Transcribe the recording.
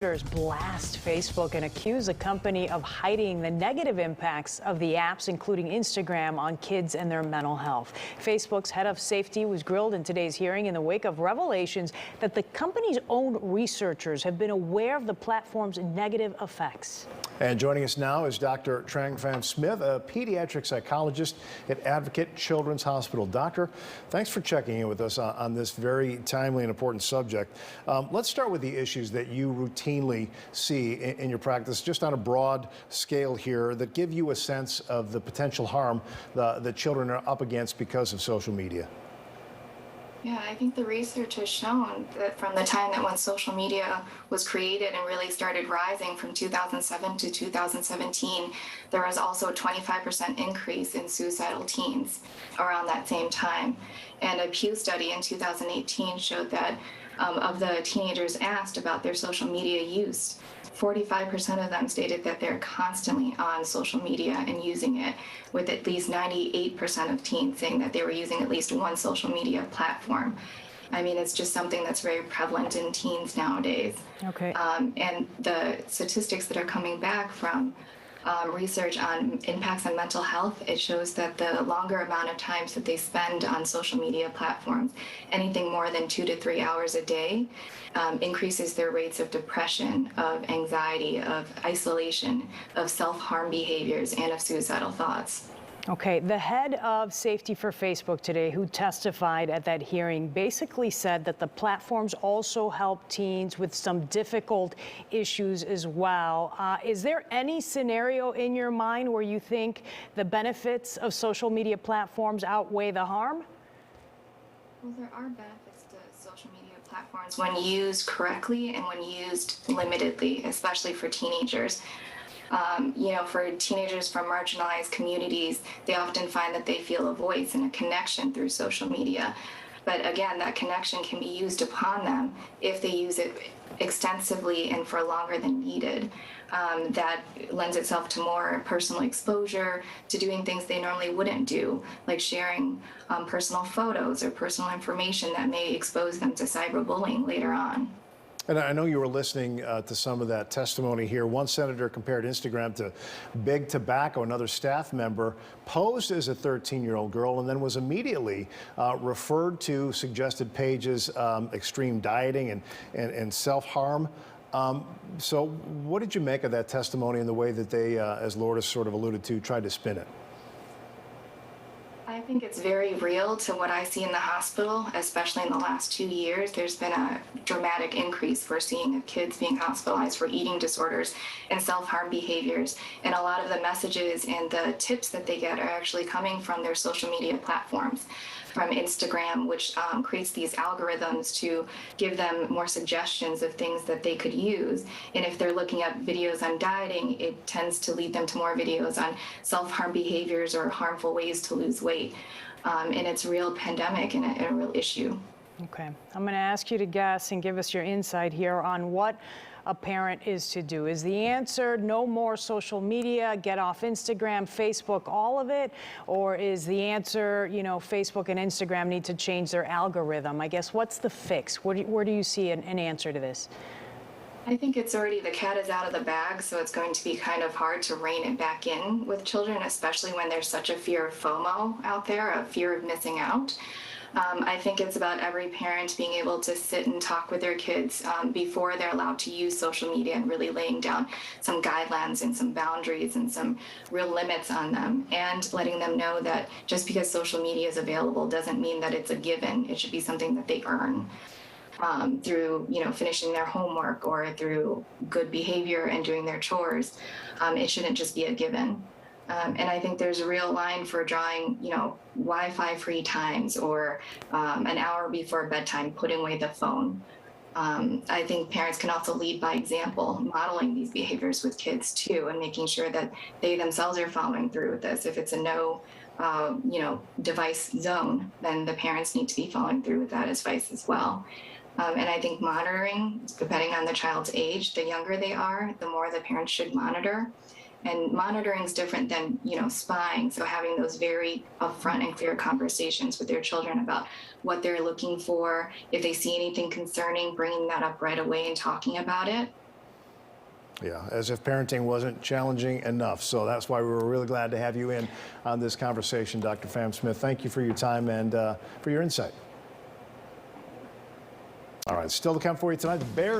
Blast Facebook and accuse a company of hiding the negative impacts of the apps, including Instagram, on kids and their mental health. Facebook's head of safety was grilled in today's hearing in the wake of revelations that the company's own researchers have been aware of the platform's negative effects. And joining us now is Dr. Trang Pham Smith, a pediatric psychologist at Advocate Children's Hospital. Doctor, thanks for checking in with us on this very timely and important subject. Let's start with the issues that you routinely see in your practice, just on a broad scale here, that give you a sense of the potential harm that children are up against because of social media. Yeah, I think the research has shown that from the time that when social media was created and really started rising from 2007 to 2017, there was also a 25% increase in suicidal teens around that same time. And a Pew study in 2018 showed that of the teenagers asked about their social media use, 45% of them stated that they're constantly on social media and using it, with at least 98% of teens saying that they were using at least one social media platform. I mean, it's just something that's very prevalent in teens nowadays. Okay. And the statistics that are coming back from research on impacts on mental health, it shows that the longer amount of times that they spend on social media platforms, anything more than 2 to 3 hours a day, increases their rates of depression, of anxiety, of isolation, of self-harm behaviors, and of suicidal thoughts. Okay, the head of safety for Facebook today, who testified at that hearing, basically said that the platforms also help teens with some difficult issues as well. Is there any scenario in your mind where you think the benefits of social media platforms outweigh the harm? Well, there are benefits to social media platforms when used correctly and when used limitedly, especially for teenagers. For teenagers from marginalized communities, they often find that they feel a voice and a connection through social media. But again, that connection can be used upon them if they use it extensively and for longer than needed. That lends itself to more personal exposure, to doing things they normally wouldn't do, like sharing personal photos or personal information that may expose them to cyberbullying later on. And I know you were listening to some of that testimony here. One senator compared Instagram to Big Tobacco. Another staff member posed as a 13-year-old girl and then was immediately referred to suggested pages, extreme dieting and self-harm. So what did you make of that testimony and the way that they, as Lourdes sort of alluded to, tried to spin it? I think it's very real to what I see in the hospital, especially in the last 2 years. There's been a dramatic increase we're seeing of kids being hospitalized for eating disorders and self-harm behaviors. And a lot of the messages and the tips that they get are actually coming from their social media platforms, from Instagram, which creates these algorithms to give them more suggestions of things that they could use. And if they're looking at videos on dieting, it tends to lead them to more videos on self-harm behaviors or harmful ways to lose weight. And it's a real pandemic and a real issue. Okay, I'm going to ask you to guess and give us your insight here on what a parent is to do. Is the answer no more social media, get off Instagram, Facebook, all of it? Or is the answer, Facebook and Instagram need to change their algorithm? I guess, what's the fix? Where do you see an answer to this? I think it's already, the cat is out of the bag, so it's going to be kind of hard to rein it back in with children, especially when there's such a fear of FOMO out there, a fear of missing out. I think it's about every parent being able to sit and talk with their kids before they're allowed to use social media and really laying down some guidelines and some boundaries and some real limits on them, and letting them know that just because social media is available doesn't mean that it's a given. It should be something that they earn through, finishing their homework or through good behavior and doing their chores. It shouldn't just be a given. And I think there's a real line for drawing, Wi-Fi free times or an hour before bedtime, putting away the phone. I think parents can also lead by example, modeling these behaviors with kids too, and making sure that they themselves are following through with this. If it's a no, device zone, then the parents need to be following through with that advice as well. And I think monitoring, depending on the child's age, the younger they are, the more the parents should monitor. And monitoring is different than, spying. So having those very upfront and clear conversations with their children about what they're looking for, if they see anything concerning, bringing that up right away and talking about it. Yeah, as if parenting wasn't challenging enough. So that's why we were really glad to have you in on this conversation, Dr. Pham Smith. Thank you for your time and for your insight. All right, still to come for you tonight. The Bears.